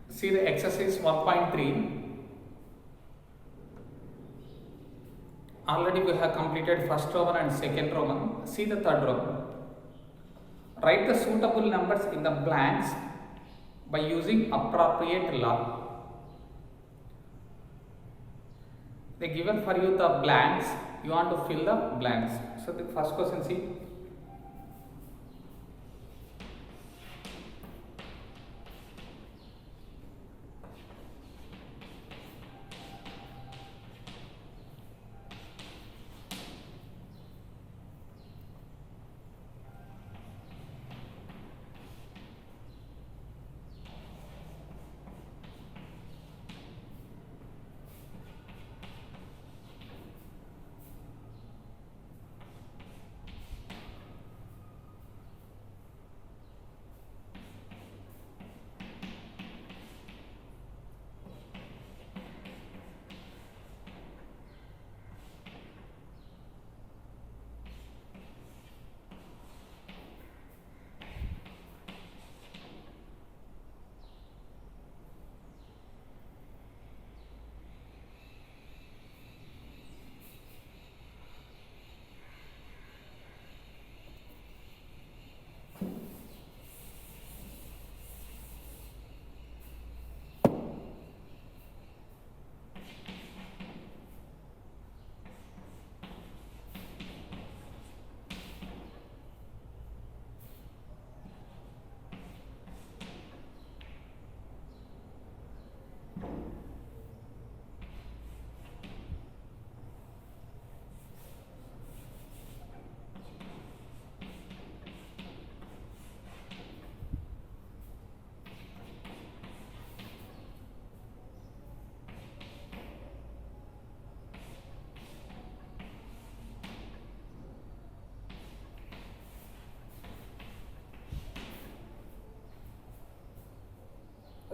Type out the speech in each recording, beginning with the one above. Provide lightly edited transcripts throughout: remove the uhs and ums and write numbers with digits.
See the exercise 1.3. Already we have completed first Roman and second Roman. See the third Roman. Write the suitable numbers in the blanks by using appropriate log. They given for you the blanks. You want to fill the blanks. So the first question, see.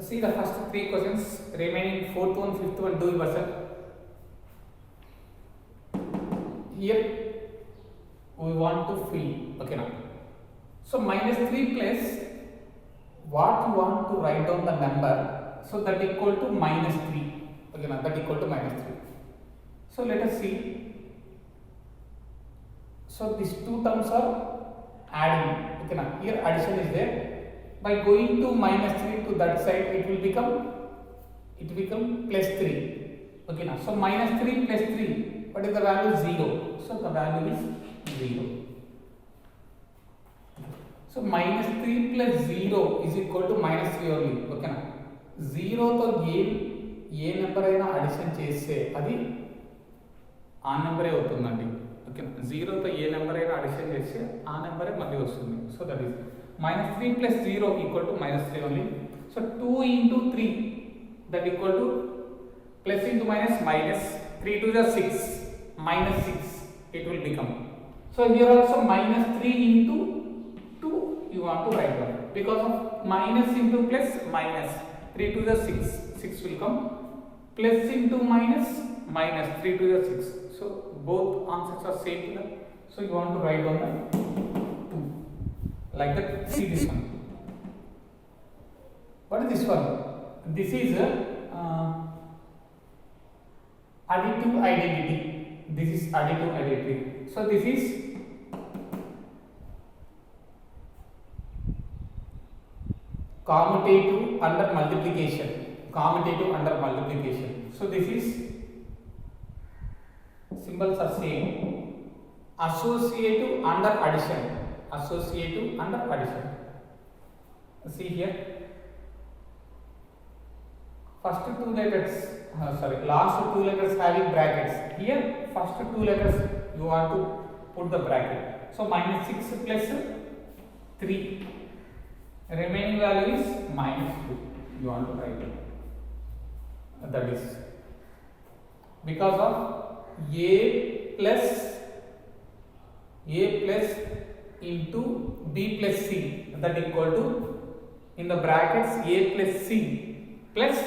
See the first three questions, remaining fourth one, fifth one, do yourself. Here we want to fill, okay now. So minus 3 plus what you want to write down the number, so that equal to minus 3, okay now, that equal to minus 3. So let us see. So these two terms are adding, okay now, here addition is there. By going to minus 3 to that side, it will become plus 3. Okay now, so minus 3 plus 3, what is the value? 0. So the value is 0. So minus 3 plus 0 is equal to minus 3 only. Okay now, 0 to A number అయినా addition చేస్తే అది ఆ నెంబరే అవుతుందండి. Okay, 0 తో ఏ number అయినా addition చేస్తే ఆ నెంబరే మళ్ళీ వస్తుంది. So that is minus 3 plus 0 equal to minus 3 only. So 2 into 3, that equal to plus into minus minus 3 to the 6, minus 6 it will become. So here also minus 3 into 2 you want to write down, because of minus into plus minus 3 to the 6 will come, plus into minus minus 3 to the 6. So both answers are same here. So you want to write down the like that. See this one. What is this one? This is additive identity. This is additive identity. So this is commutative under multiplication. Commutative under multiplication. So this is, symbols are same. Associative under addition. Associative under addition. See here, first two letters, last two letters having brackets. Here first two letters you want to put the bracket. So minus 6 plus 3, remaining value is minus 2. You want to write it. That is because of a plus into b plus c, that equal to, in the brackets, a plus c plus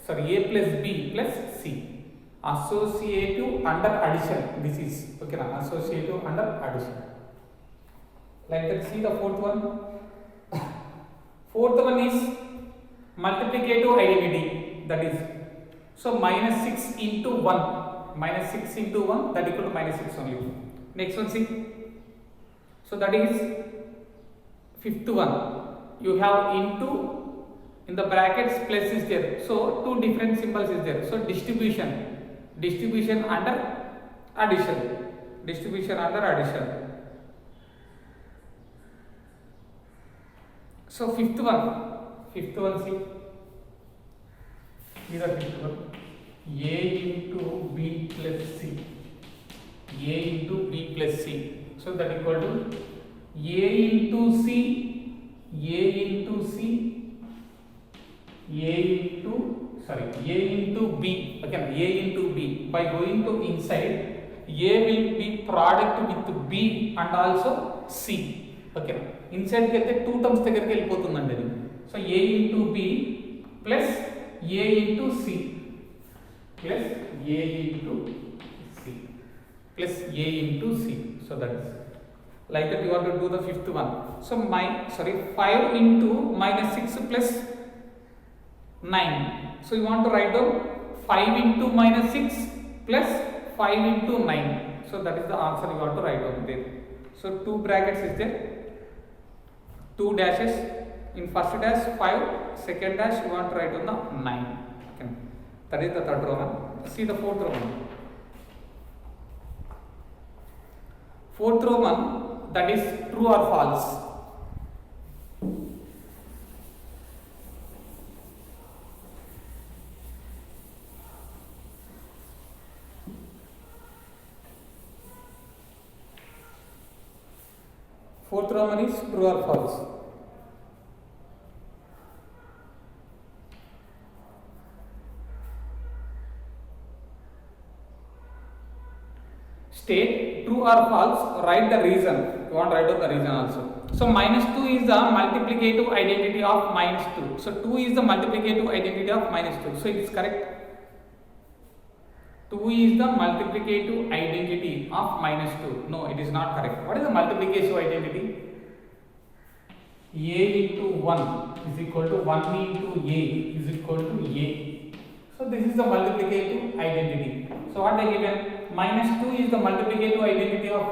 a plus b plus c. Associative under addition. This is okay now. Associative under addition. Like that. See the fourth one. Fourth one is multiplicative identity, that is, so minus 6 into 1, minus 6 into 1, that equal to minus 6 only. Next one, see, so that is fifth one, you have into, in the brackets plus is there, so two different symbols is there, so distribution under addition, distribution under addition. So fifth one, see, these are fifth one, a into b plus c, a into b plus c, so that equal to a into c, a into b, again a into b. By going to inside, a will be product with b and also c. Okay, inside get two terms దగ్గరికి వెళ్ళిపోతుందండి అది. So a into b plus a into c plus a into c plus a into c. So that is like that you want to do the fifth one. So 5 into minus 6 plus 9. So you want to write down 5 into minus 6 plus 5 into 9. So that is the answer you want to write down there. So two brackets is there, two dashes. In first dash 5, second dash you want to write down the 9. Okay. That is the third Roman. See the fourth Roman. Fourth Roman, that is true or false. Fourth Roman is true or false. State true or false, write the reason. You want to write out the reason also. So minus 2 is the multiplicative identity of minus 2. So 2 is the multiplicative identity of minus 2. So it is correct. 2 is the multiplicative identity of minus 2. No, it is not correct. What is the multiplicative identity? A into 1 is equal to 1 into A is equal to A. So this is the multiplicative identity. So what I given? Minus 2 is the multiplicative identity of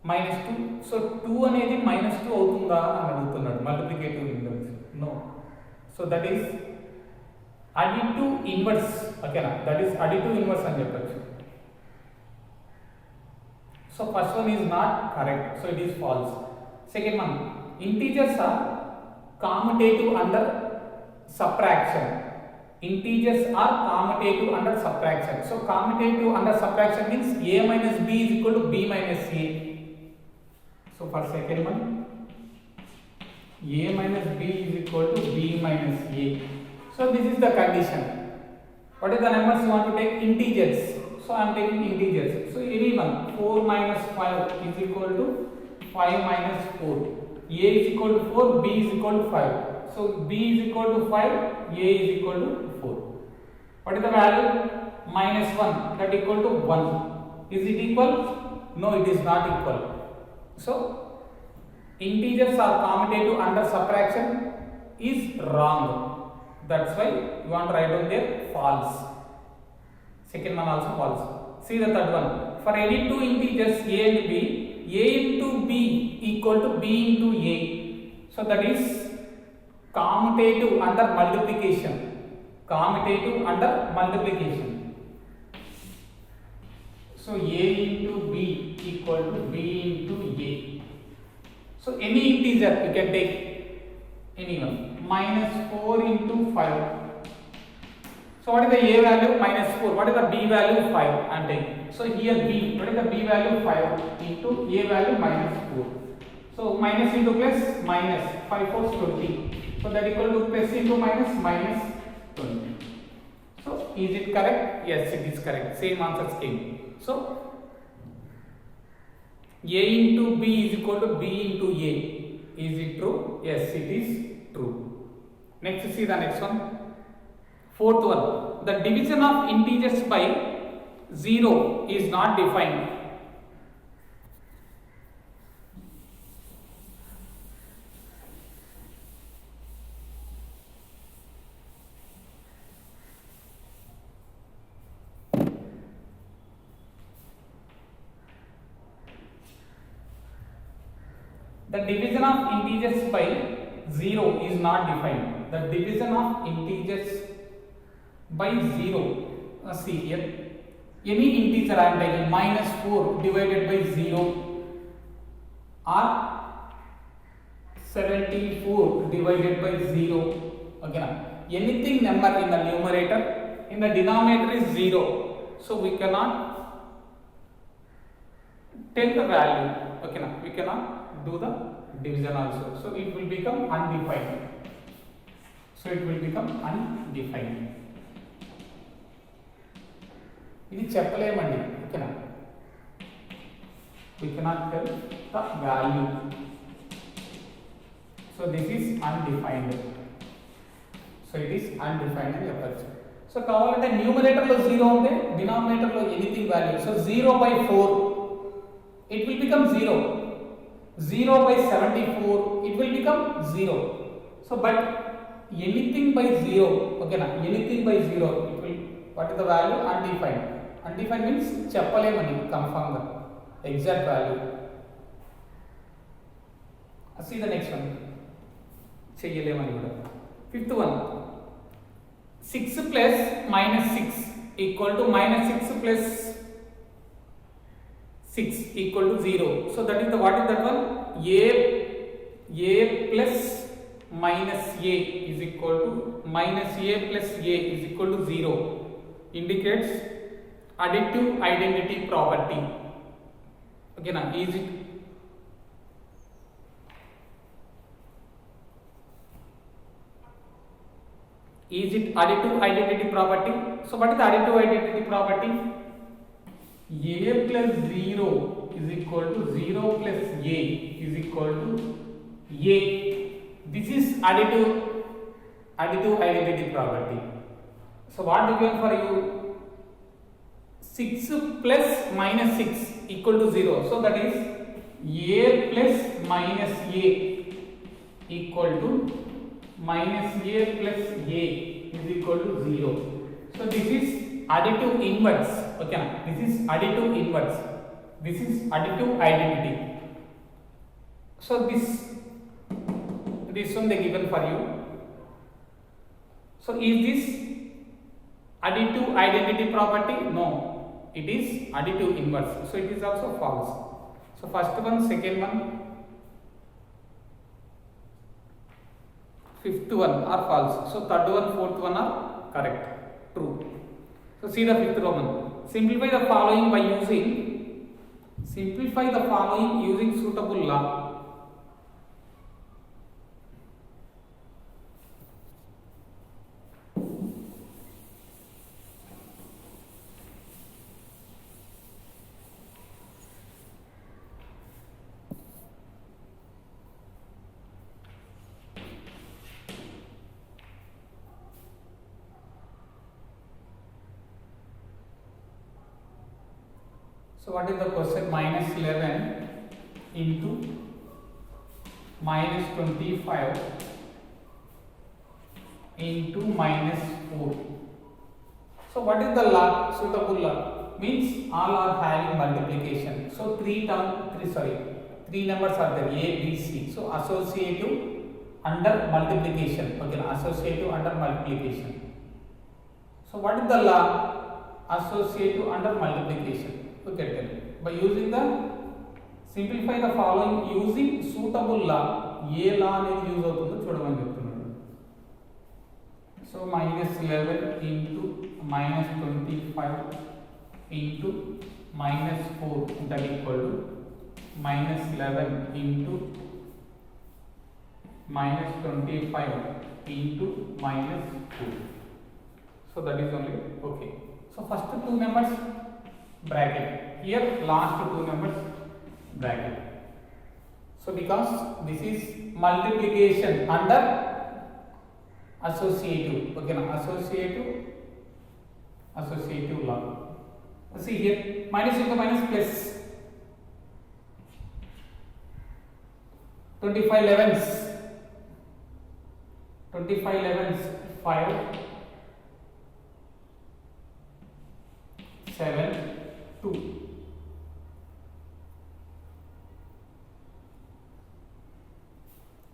minus 2. So 2 అనేది minus 2 అవుతుందా అని అడుగుతున్నాడు multiplicative inverse. No. So that is additive inverse. Okay na? That is additive inverse అని చెప్పొచ్చు. So first one is not correct. So it is false. Second one, integers are commutative under subtraction. Integers are commutative under subtraction. So commutative under subtraction means a minus b is equal to b minus a. So for second one, a minus b is equal to b minus a. So this is the condition. What is the numbers you want to take? Integers. So I am taking integers. So any one, 4 minus 5 is equal to 5 minus 4. A is equal to 4, b is equal to 5. So b is equal to 5, a is equal to 4. What is the value? Minus 1, that equal to 1. Is it equal? No, it is not equal. So integers are commutative under subtraction is wrong. That's why you want to write down there false. Second one also false. See the third one. For any two integers a and b, a into b equal to b into a. So that is commutative under multiplication. Commutative under multiplication. So a into b equal to b into a. So any integer you can take anyone. Minus 4 into 5. So what is the a value? Minus 4. What is the b value? 5. I am taking. So here b. What is the b value? 5 into a value minus 4. So minus into plus minus 5 4 is 20. So that equal to plus into minus minus 20. So is it correct? Yes, it is correct. Same answers came. So a into b is equal to b into a. Is it true? Yes, it is true. Next, see the next one. Fourth one. The division of integers by 0 is not defined. The division of integers by 0 is not defined. The division of integers by 0. See here. Any integer I am taking -4 divided by 0 or 74 divided by 0. Okay, now anything number in the numerator, in the denominator is 0. So we cannot tell the value. Okay, now we cannot do the division also. So it will become undefined. ఇది చెప్పలేమండి. ఓకేనా, we cannot tell the value. So this is undefined. So it is undefined అని చెప్పచ్చు. So కావాలంటే న్యూమరేటర్లో 0 ఉంటే డినామినేటర్లో anything value. So 0/4 it will become 0. 0/74 it will become 0. So but anything by 0, okay na, anything by 0 it will, what is the value? Undefined. Undefined means చెప్పలేమని confirm గా exact value. See the next one, చెయ్యలేమని కూడా. Fifth one, 6 plus -6 equal to -6 plus 6 equal to 0. So that is the, what is that one? A plus minus a is equal to minus a plus a is equal to 0. Indicates additive identity property. Okay na, is it additive identity property? So what is the additive identity property? A plus 0 is equal to 0 plus a is equal to a. This is additive identity property. So what do you get for you? 6 plus -6 equal to 0. So that is a plus minus a equal to minus a plus a is equal to 0. So this is additive inverse. Okay, this is additive inverse. This is additive identity. So this one they given for you. So is this additive identity property? No, it is additive inverse. So it is also false. So first one, second one, fifth one are false. So third one, fourth one are correct, true. So see the fifth Roman. Simplify the following by using suitable law. So what is the question? -11 into -25 into -4. So what is the law? Suitable law means all are having multiplication. So three numbers are there, A, B, C. So associative under multiplication. Okay, associative under multiplication. So what is the law? Associative under multiplication. Look at them. By using the simplify the following using suitable law. ఏ లా అనేది use అవుతుందో చూడమని చెప్తున్నాడు. So -11 into -25 into -4 that equal to -11 into -25 into -4. So that is only okay. So first two numbers bracket, here last two numbers bracket. So because this is multiplication under associative, okay na, associative law. See here, minus into minus plus, 25 11s 5 7 2.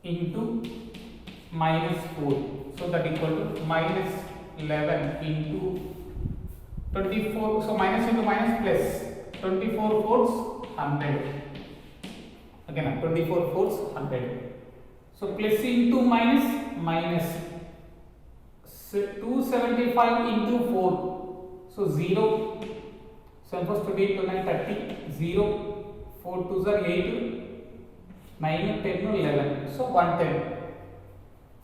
into minus 4. So that equal to minus 11 into 24. So minus into minus plus 24 fourths 100. Again 24 fourths 100. So plus into minus minus. So 275 into 4. So 0. 7 plus 28, 29, 30. 0. 4 2s are 8. 9, 10, 11. So 110.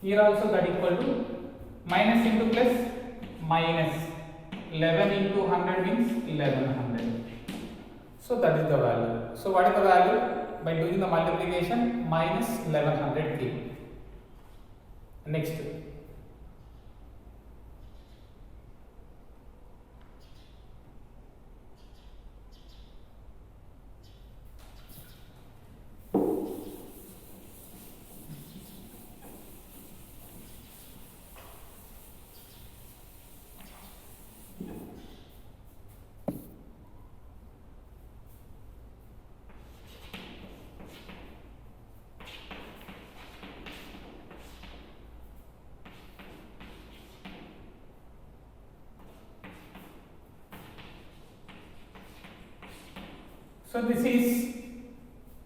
Here also that equal to minus into plus minus 11 into 100 means 1100. So that is the value. So what is the value? By doing the multiplication, minus 1100 came. Next. So this is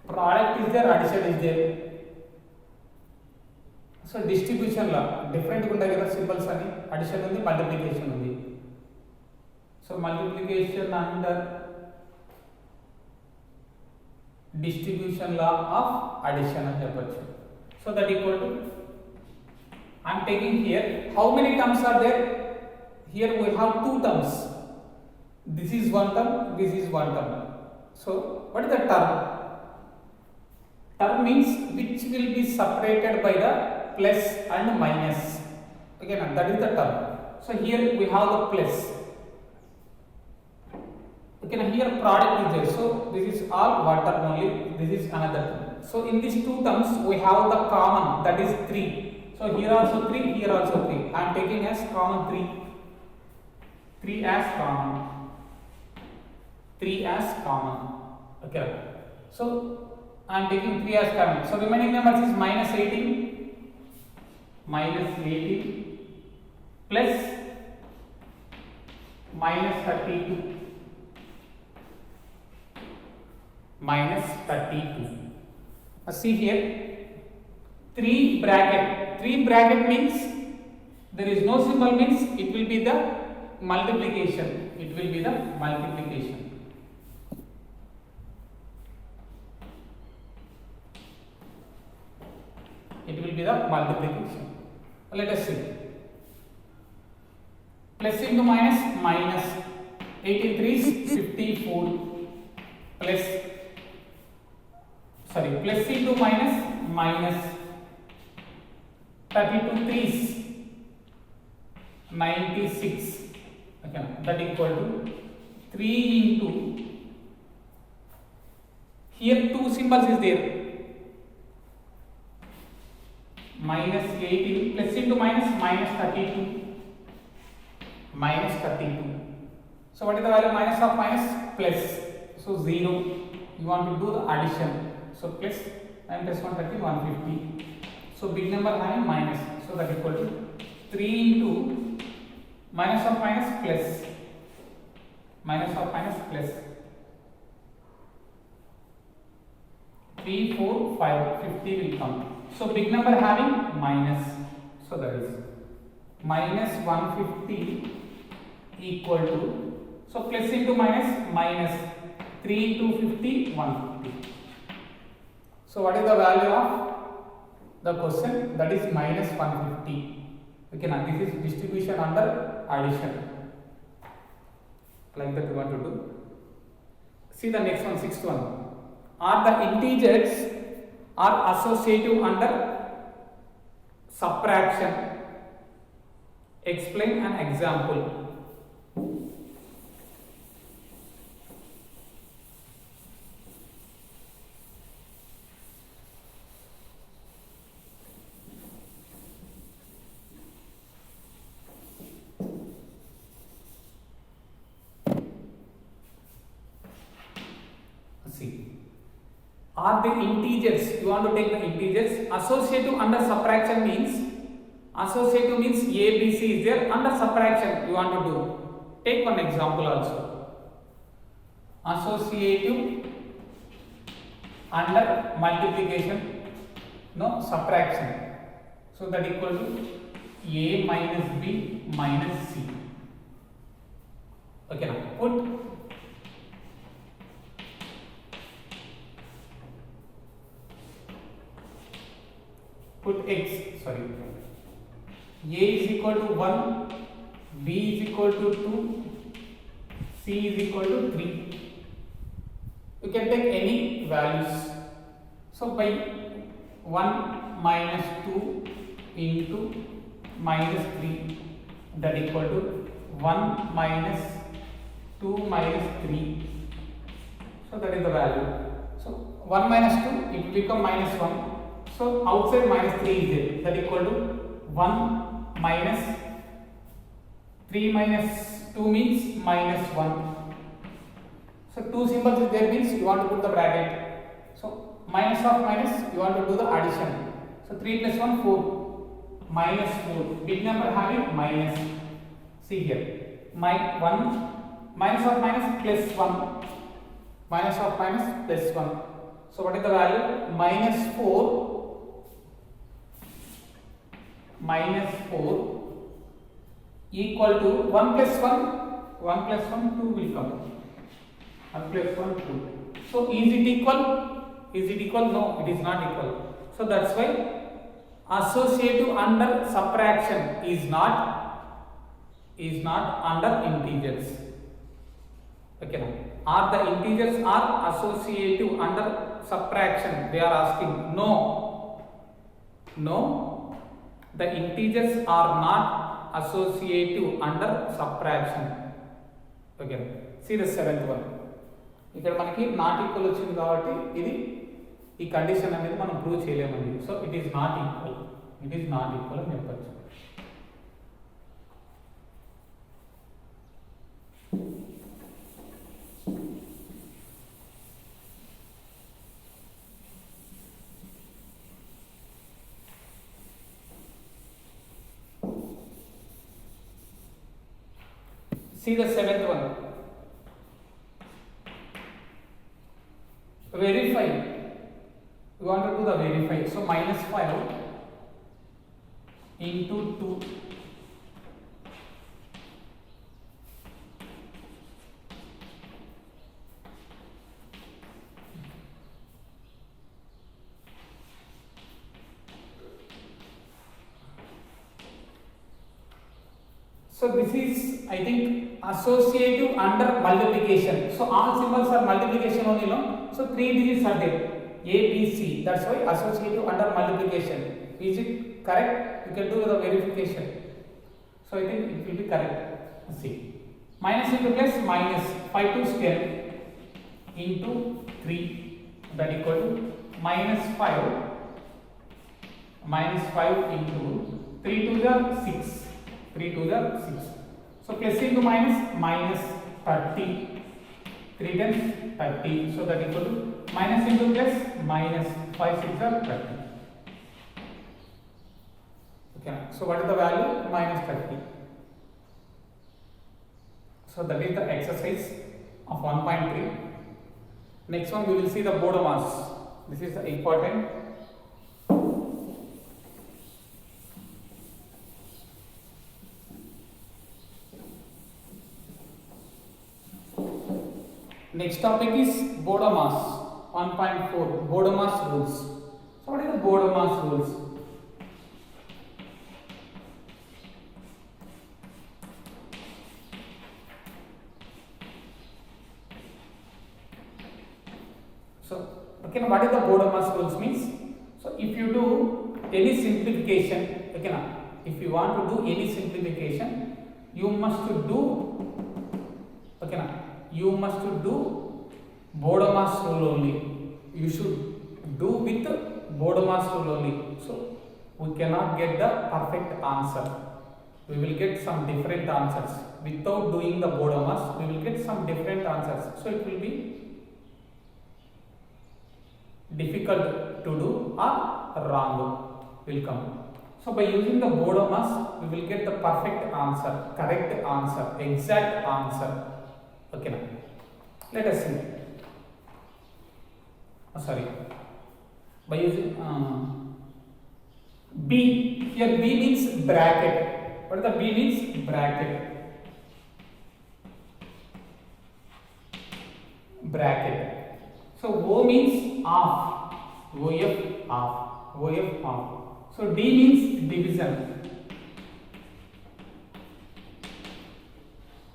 product is there, addition is there. So distribution law different unda kada symbols ani addition undi multiplication undi. So multiplication under distribution law of addition ani cheppochu. So that equal to I am taking here how many terms are there? Here we have two terms. This is one term, this is one term. So what is the term? Term means which will be separated by the plus and minus. Okay, now that is the term. So here we have the plus. Okay, now here product is there. So this is all one term only. This is another term. So in these two terms we have the common, that is 3. So here also 3, here also 3. I am taking as common 3. 3 as common. 3 as common. Okay. So I am taking 3 as common. So remaining numbers is minus 18, minus 18 plus minus 32, minus 32. See here 3 bracket. 3 bracket means there is no symbol, means it will be the multiplication. It will be the multiplication. It will be the multiplication. Let us see. Plus into minus, minus 18 3s 54 plus, sorry, plus into minus, minus 32 3s 96. Okay, that equal to 3 into, here two symbols is there, minus 18 plus into minus, minus 32, minus 32. So what is the value minus of minus? Plus. So 0. You want to do the addition. So plus 9 plus 130, 150. So big number having minus. So that equal to 3 into minus of minus plus, minus of minus plus 3, 4, 5, 50 will come. So big number having minus. So that is minus 150 equal to, so plus into minus, minus 3 into 50, 150. So what is the value of the question? That is minus 150. Okay, now this is distribution under addition. Like that we want to do. See the next one, sixth one. Are the integers are associative under subtraction? Explain an example. are the integers. You want to take the integers. Associative under subtraction means, associative means A, B, C is there. Under subtraction you want to do. Take one example also. Associative under multiplication, no subtraction. So that equal to A minus B minus C. Okay, now put x, sorry, A is equal to 1, B is equal to 2, C is equal to 3. You can take any values. So by 1 minus 2 into minus 3, that equal to 1 minus 2 minus 3. So that is the value. So 1 minus 2, it will become minus 1. So outside minus 3 is there, that equal to 1 minus 3 minus 2 means minus 1. So 2 symbols is there means you want to put the bracket. So minus of minus, you want to do the addition. So 3 plus 1, 4, minus 4. Big number having minus. See here, my 1 minus of minus plus 1, minus of minus plus 1. So what is the value? Minus 4 equal to 1 plus 1, 2 will come. 1 plus 1, 2. So is it equal? Is it equal? No, it is not equal. So that's why associative under subtraction is not under integers. Okay, now are the integers are associative under subtraction? They are asking. No, the integers are not associative under subtraction. Okay, see the seventh one. ఇక్కడ మనకి not equal వచ్చింది కాబట్టి ఇది ఈ condition అనేది మనం prove చేయలేమండి. So it is not equal అని చెప్పచ్చు. See the seventh one. Verify. You want to do the verify. So minus 5 into 2. So this is, I think, associative under multiplication. So all symbols are multiplication only, no? So 3 digits are there, A, B, C. That's why associative under multiplication. Is it correct? You can do the verification. So I think it will be correct. Let's see. Minus into plus, minus 5 to 10 into 3, that equal to minus 5 into 3 to the 6. 3 to the 6. So plus into minus, minus 30. 3 times 30. So that equal to minus into plus, minus 5 6 are 30. Okay. So what is the value? Minus 30. So that is the exercise of 1.3. Next one we will see the Bode's mass. This is the important. Next topic is Bode's mass. 1.4 Bode's mass rules. So what is the Bode's mass rules? So okay, now what is the Bode's mass rules means? So if you do any simplification, okay, now if you want to do any simplification, you must do, okay, now you must do Bode's mass rule only. You should do with Bode's mass rule only. So we cannot get the perfect answer. We will get some different answers. Without doing the Bode's mass, we will get some different answers. So it will be difficult to do or wrong will come. So by using the Bodomas, we will get the perfect answer, correct answer, exact answer. Okay now, let us see. Sorry, by using B, here B means bracket. What is the B means? Bracket. Bracket. So O means off. OF off. OF off. So D means division.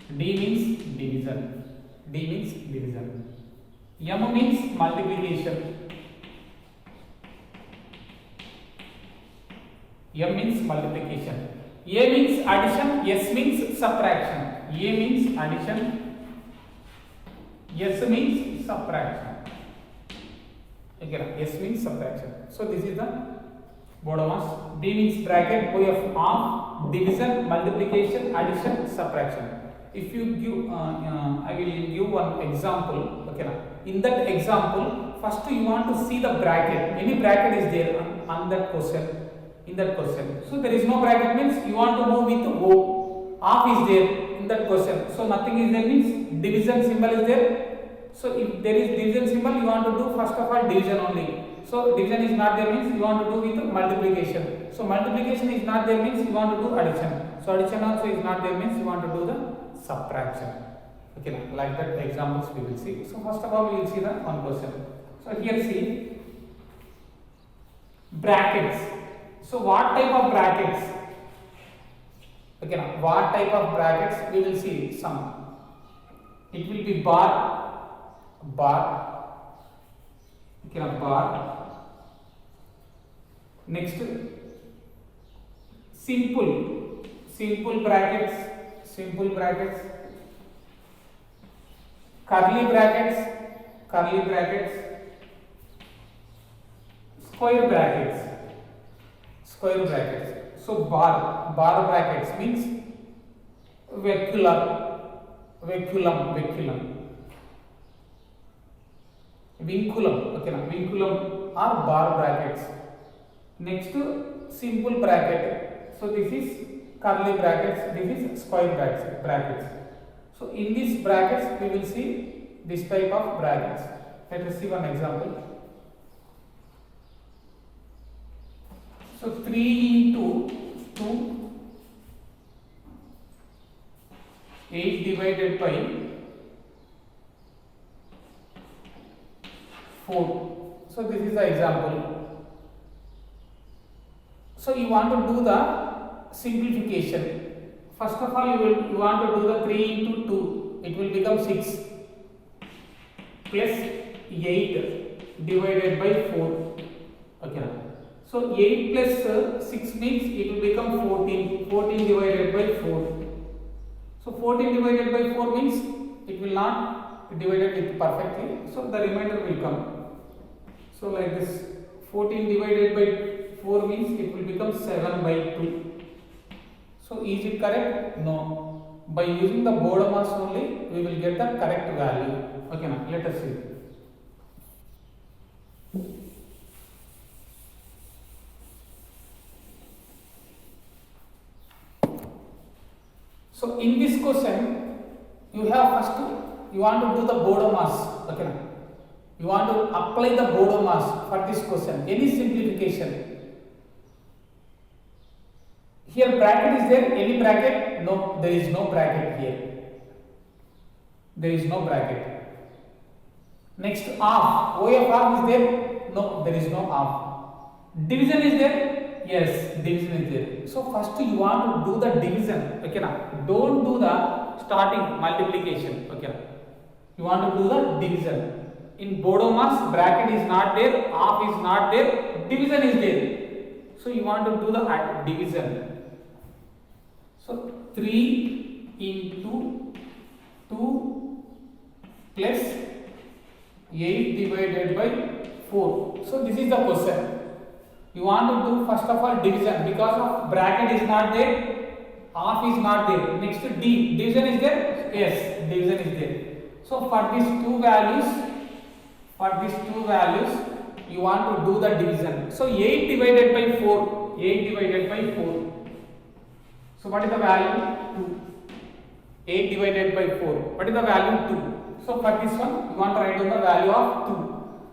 D means division. D means division. M means multiplication. M means multiplication. A means addition. S means subtraction. A means addition. S means subtraction. Okay, S means subtraction. So this is the Bodomas. D means bracket. OF off, division, multiplication, addition, subtraction. If you give, I will give one example. Okay, now in that example, first you want to see the bracket. Any bracket is there on that question. In that question, so there is no bracket means you want to move with O. Off is there in that question, so nothing is there means division symbol is there. So if there is division symbol, you want to do first of all division only. So division is not there means you want to do with multiplication. So multiplication is not there means you want to do addition. So addition also is not there means you want to do the subtraction. Okay, like that examples we will see. So first of all we will see the one question. So here see brackets. So what type of brackets? Okay, now what type of brackets we will see some. It will be bar. Okay, now bar. Next, simple brackets, curly brackets, square brackets. So bar brackets means vinculum, okay, now vinculum or bar brackets. Next, simple bracket. So this is curly brackets, this is square brackets. So in these brackets we will see this type of brackets. Let us see one example. So 3 into 2, 8 divided by 4. So this is the example. So you want to do the simplification. First of all, you want to do the 3 into 2. It will become 6 plus 8 divided by 4. Okay. So 8 plus 6 means it will become 14. 14 divided by 4. So 14 divided by 4 means it will not be divided it perfectly. So the remainder will come. So like this, 14 divided by 4 means it will become 7 by 2. So is it correct? No. By using the Bodomas only, we will get the correct value. Okay, now let us see. So in this question, you have first you want to do the Bodomas. Okay, now you want to apply the Bodomas for this question. Any simplification. Here bracket is there. Any bracket? No, there is no bracket here. There is no bracket. Next, off. OF off is there? No, there is no off. Division is there? Yes, division is there. So first you want to do the division. Okay, now don't do the starting multiplication. Okay, you want to do the division. In Bodomas, bracket is not there, off is not there, division is there. So you want to do the division. So 3 into 2 plus 8 divided by 4. So this is the question. You want to do first of all division because of bracket is not there, off is not there. Next D, division is there? Yes, division is there. So for these two values, you want to do the division. So 8 divided by 4, 8 divided by 4. So what is the value? 2. 8 divided by 4. What is the value? 2. So for this one, you want to write down the value of 2.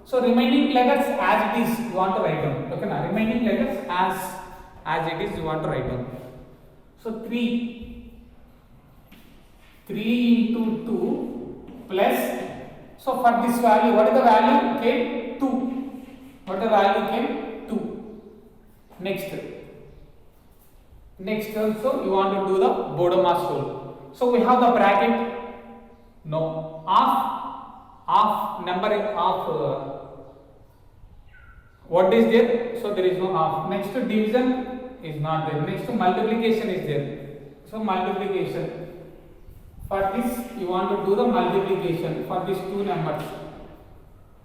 So remaining letters as it is, you want to write down. Okay, now remaining letters as it is, you want to write down. So 3 into 2 plus. So for this value, what is the value? Came 2. What the value came? 2. Next also you want to do the Bodemas rule. So we have the bracket. No, half number of what is there? So there is no half. Next to division is not there. Next to multiplication is there. So multiplication. For this you want to do the multiplication for these two numbers.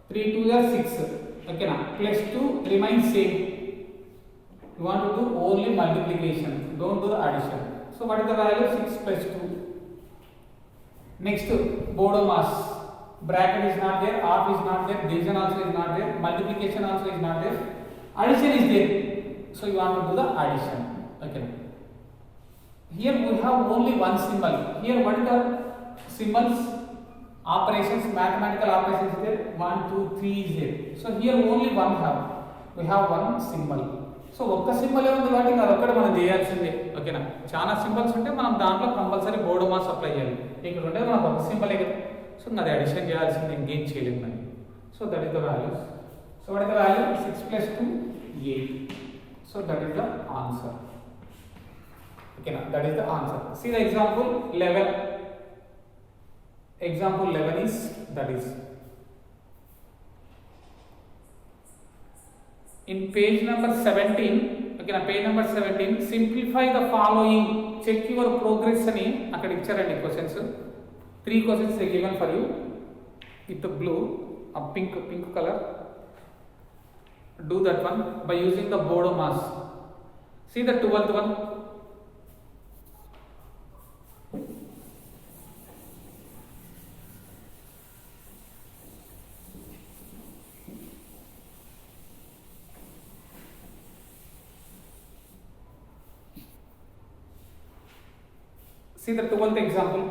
3 2 are 6. Okay, now plus 2 remains same. You want to do only multiplication, don't do the addition. So what is the value? 6 plus 2. Next, Bodemas. Bracket is not there, half is not there, division also is not there, multiplication also is not there, addition is there. So you want to do the addition. Okay. Here we have only one symbol. Here what is the symbols? Operations, mathematical operations is there. 1 2 3 is there. So here only one have. We have one symbol. So ఒక్క symbol ఏముంది కాబట్టి అది ఒక్కటి మనం చేయాల్సిందే. ఓకేనా, చాలా symbols ఉంటే మనం దాంట్లో కంపల్సరీ బోడోమాస్ అప్లై చేయాలి. ఇక్కడ ఉంటే మనకు ఒక సింబలే కదా. సో అది అడిషన్ చేయాల్సింది, ఇంకేం చేయలేము దాన్ని. So that is the values. So what is the value? 6 plus 2 8. So that is the answer. ఓకేనా, that is the answer. See the example 11. Example 11 is that is in page number 17. Okay, na page number 17. Simplify the following. Check your progress ani akkada ichcharandi questions. 3 questions are given for you with the blue, a pink color. Do that one by using the Bodemas. See the 12th one. See the 12th example.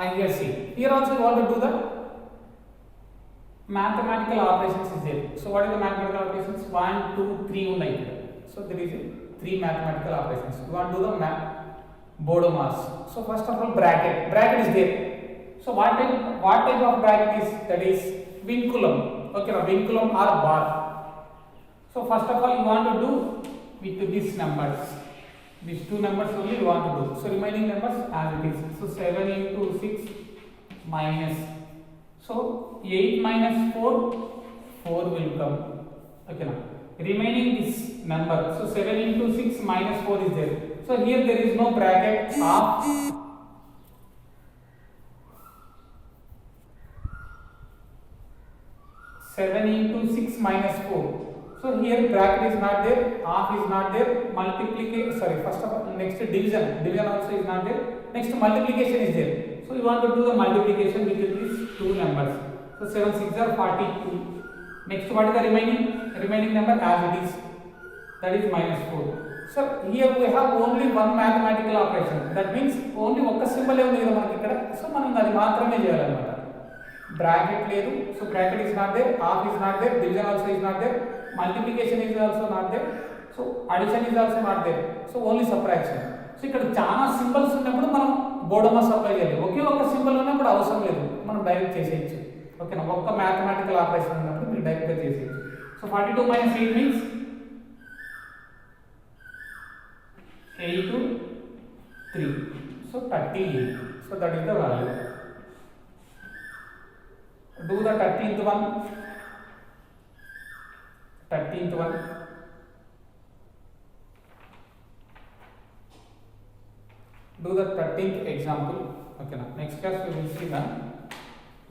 And here see, here also you want to do the mathematical operations is there. So what is the mathematical operations? 1 2 3 ఉన్నాయి. So there is 3 mathematical operations. You want to do the Bodemas. So first of all, bracket is there. So what type of bracket is that? Is vinculum. Okay, vinculum or bar. So first of all, you want to do with these numbers. These two numbers only you want to do. So remaining numbers as it is. So 7 into 6 minus. So 8 minus 4 will come. Okay, now remaining this number. So 7 into 6 minus 4 is there. So here there is no bracket of 7 into 6 minus 4. So here bracket is not there, half is not there, multiplication, sorry, first of all, next division also is not there, next multiplication is there. So you want to do the multiplication with these two numbers. So 7 6 are 42. Next what is the remaining number as it is, that is minus 4. So here we have only one mathematical operation. That means only ఒక్క symbol ఏ ఉంది కదా మనకి ఇక్కడ. So మనం అది మాత్రమే చేయాలన్నమాట. Bracket లేదు. So bracket is not there, half is not there, division also is not there, multiplication is also not there, so addition is also not there. So only subtraction. సో ఇక్కడ చాలా సింబల్స్ ఉన్నప్పుడు మనం బోడోమాస్ అప్లై చేయాలి. ఒకే ఒక symbol ఉన్నప్పుడు అవసరం లేదు, మనం డైరెక్ట్ చేసేయచ్చు. ఓకేనా, ఒక్క మ్యాథమెటికల్ ఆపరేషన్ ఉన్నప్పుడు మీరు డైరెక్ట్గా చేసేయచ్చు. So 42 minus 8 means 8 to 3. So 38. So that is the value. Do the 13th one. Do the 13th example. Okay, now next class we will see the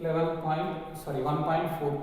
1.4.